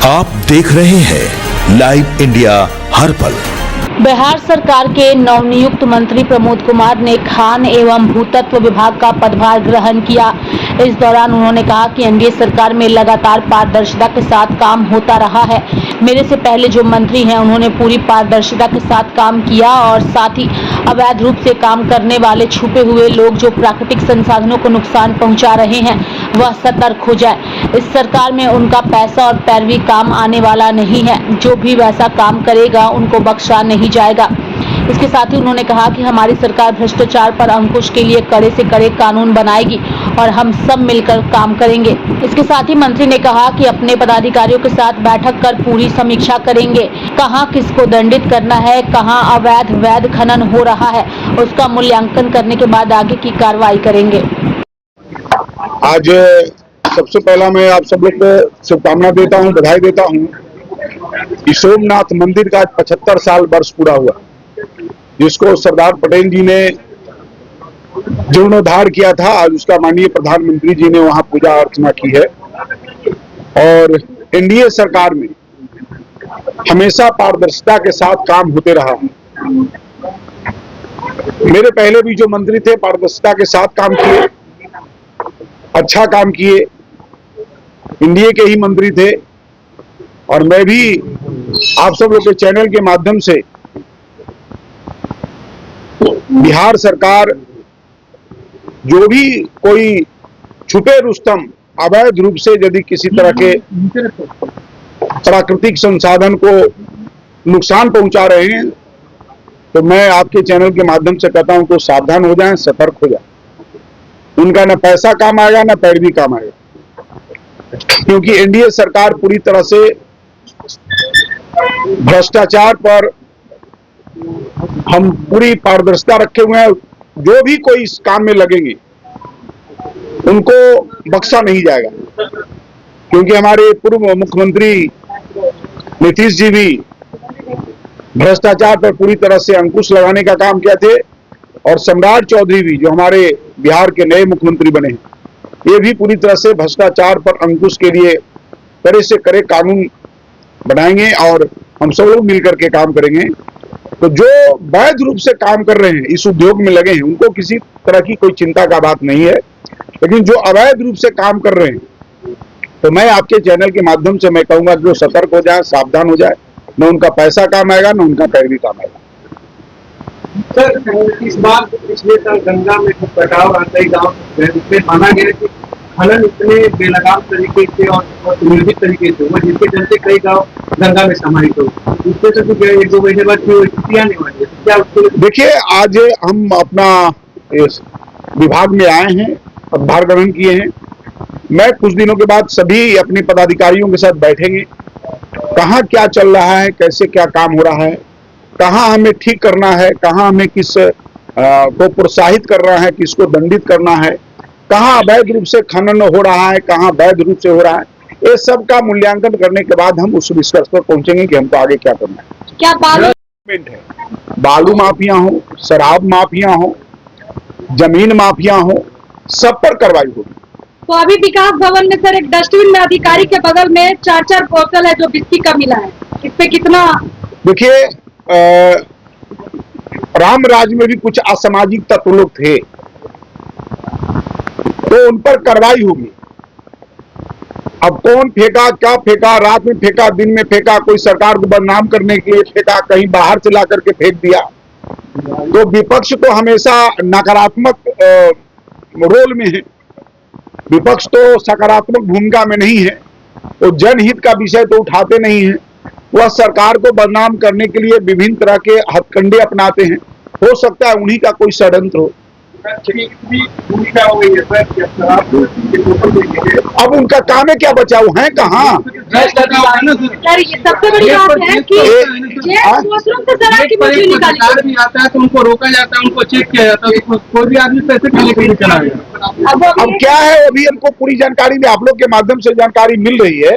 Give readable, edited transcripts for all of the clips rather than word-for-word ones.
आप देख रहे हैं लाइव इंडिया हर पल। बिहार सरकार के नवनियुक्त मंत्री प्रमोद कुमार ने खान एवं भूतत्व विभाग का पदभार ग्रहण किया। इस दौरान उन्होंने कहा कि एनडीए सरकार में लगातार पारदर्शिता के साथ काम होता रहा है। मेरे से पहले जो मंत्री हैं उन्होंने पूरी पारदर्शिता के साथ काम किया और साथ ही अवैध रूप से काम करने वाले छुपे हुए लोग जो प्राकृतिक संसाधनों को नुकसान पहुंचा रहे हैं वह सतर्क हो जाए। इस सरकार में उनका पैसा और पैरवी काम आने वाला नहीं है। जो भी वैसा काम करेगा उनको बख्शा नहीं जाएगा। इसके साथ ही उन्होंने कहा कि हमारी सरकार भ्रष्टाचार पर अंकुश के लिए कड़े से कड़े कानून बनाएगी और हम सब मिलकर काम करेंगे। इसके साथ ही मंत्री ने कहा कि अपने पदाधिकारियों के साथ बैठक कर पूरी समीक्षा करेंगे। कहां किसको दंडित करना है, कहां अवैध खनन हो रहा है, उसका मूल्यांकन करने के बाद आगे की कार्रवाई करेंगे। आज सबसे पहला मैं आप सब लोग को शुभकामना देता हूं, बधाई देता हूं। सोमनाथ मंदिर का 75 साल वर्ष पूरा हुआ, जिसको सरदार पटेल जी ने जीर्णोद्धार किया था। आज उसका माननीय प्रधानमंत्री जी ने वहां पूजा अर्चना की है। और एनडीए सरकार में हमेशा पारदर्शिता के साथ काम होते रहा। मेरे पहले भी जो मंत्री थे पारदर्शिता के साथ काम किए, अच्छा काम किए, एनडीए के ही मंत्री थे। और मैं भी आप सब लोग के चैनल के माध्यम से बिहार सरकार जो भी कोई छुपे रुस्तम अवैध रूप से यदि किसी तरह के प्राकृतिक संसाधन को नुकसान पहुंचा रहे हैं तो मैं आपके चैनल के माध्यम से कहता हूं कि सावधान हो जाएं, सतर्क हो जाएं। उनका न पैसा काम आएगा न पैरवी काम आएगा, क्योंकि एनडीए सरकार पूरी तरह से भ्रष्टाचार पर हम पूरी पारदर्शिता रखे हुए हैं। जो भी कोई इस काम में लगेंगे उनको बख्शा नहीं जाएगा, क्योंकि हमारे पूर्व मुख्यमंत्री नीतीश जी भी भ्रष्टाचार पर पूरी तरह से अंकुश लगाने का काम किए थे। और सम्राट चौधरी भी जो हमारे बिहार के नए मुख्यमंत्री बने हैं, ये भी पूरी तरह से भ्रष्टाचार पर अंकुश के लिए कड़े से कड़े कानून बनाएंगे और हम सब लोग मिलकर के काम करेंगे। तो जो वैध रूप से काम कर रहे हैं, इस उद्योग में लगे हैं, उनको किसी तरह की कोई चिंता का बात नहीं है। लेकिन जो अवैध रूप से काम कर रहे हैं, तो मैं आपके चैनल के माध्यम से मैं कहूंगा कि वो सतर्क हो जाए, सावधान हो जाए। न उनका पैसा काम आएगा न उनका पैरवी काम आएगा। सर, इस बार पिछले साल गंगा में कटाव कई गाँव में माना गया कि खनन इतने बेलगाम तरीके से और निर्मित तरीके से हुआ जिसके चलते कई गाँव गंगा में समाहित हो। इससे तो कुछ 1-2 महीने बाद स्थितियां नहीं बनी। क्या देखिए, आज हम अपना इस विभाग में आए हैं, पदभार ग्रहण किए हैं। मैं कुछ दिनों के बाद सभी अपने पदाधिकारियों के साथ बैठेंगे। कहाँ क्या चल रहा है, कैसे क्या काम हो रहा है, कहाँ हमें ठीक करना है, कहाँ हमें किस को प्रोत्साहित करना है, किसको दंडित करना है, कहाँ अवैध रूप से खनन हो रहा है, कहाँ वैध रूप से हो रहा है। ये सब का मूल्यांकन करने के बाद हम उस निष्कर्ष पर पहुंचेंगे कि हमको आगे क्या करना है। क्या बालू माफिया हो, शराब माफिया हो, जमीन माफिया हो, सब पर कार्रवाई होगी। तो अभी विकास भवन में सर एक डस्टबिन में अधिकारी के बगल में 4-4 बोतल है जो बिस्की का मिला है, इस पे कितना? देखिए, राम राज में भी कुछ असामाजिक तत्व लोग थे, तो उन पर कार्रवाई होगी। अब कौन फेंका, क्या फेंका, रात में फेंका, दिन में फेंका, कोई सरकार को बदनाम करने के लिए फेंका, कहीं बाहर से ला करके फेंक दिया, तो विपक्ष तो हमेशा नकारात्मक रोल में है। विपक्ष तो सकारात्मक भूमिका में नहीं है। तो जनहित का विषय तो उठाते नहीं है। वह सरकार को बदनाम करने के लिए विभिन्न तरह के हथकंडे अपनाते हैं। हो सकता है उन्हीं का कोई षड्यंत्र हो। अब उनका काम है क्या, बचाओ है कहाँ? सर, ये सबसे बड़ी बात है कि वॉशरूम से शराब की बोतल निकाली भी आता है तो उनको रोका जाता है, उनको चेक किया जाता है। कोई भी आदमी पैसे के लिए चला गया। अब क्या है, अभी हमको पूरी जानकारी में आप लोग के माध्यम से जानकारी मिल रही है।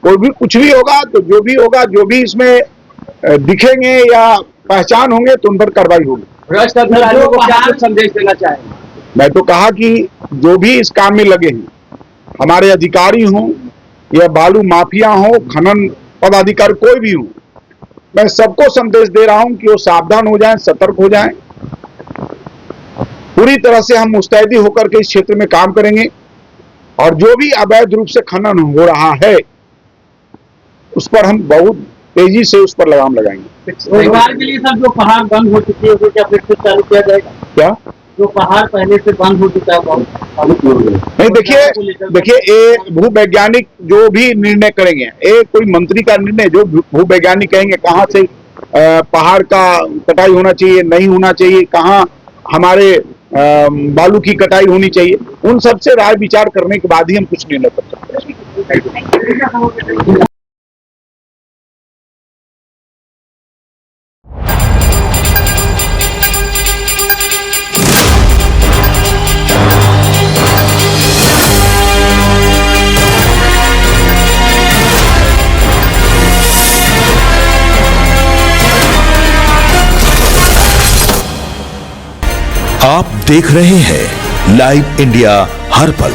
कोई भी कुछ भी होगा तो जो भी होगा, जो भी इसमें दिखेंगे या पहचान होंगे तो उन पर कार्रवाई होगी। भ्रष्ट अधिकारियों को क्या संदेश देना चाहेंगे? मैं तो कहा कि जो भी इस काम में लगे हैं, हमारे अधिकारी हों या बालू माफिया हो, खनन पदाधिकारी कोई भी हो, मैं सबको संदेश दे रहा हूं कि वो सावधान हो जाएं, सतर्क हो जाएं। पूरी तरह से हम मुस्तैदी होकर के इस क्षेत्र में काम करेंगे और जो भी अवैध रूप से खनन हो रहा है उस पर हम बहुत तेजी से उस पर लगाम लगाएंगे। रोजगार के लिए सर जो पहाड़ बंद हो चुकी है वो क्या फिर से चालू किया जाएगा? क्या जो पहाड़ पहले से बंद हो चुका है नहीं, देखिए ये भूवैज्ञानिक जो भी निर्णय करेंगे, ये कोई मंत्री का निर्णय, जो भूवैज्ञानिक कहेंगे कहाँ से पहाड़ का कटाई होना चाहिए, नहीं होना चाहिए, कहाँ हमारे बालू की कटाई होनी चाहिए, उन सब से राय विचार करने के बाद ही हम कुछ निर्णय कर सकते हैं। आप देख रहे हैं लाइव इंडिया हर पल।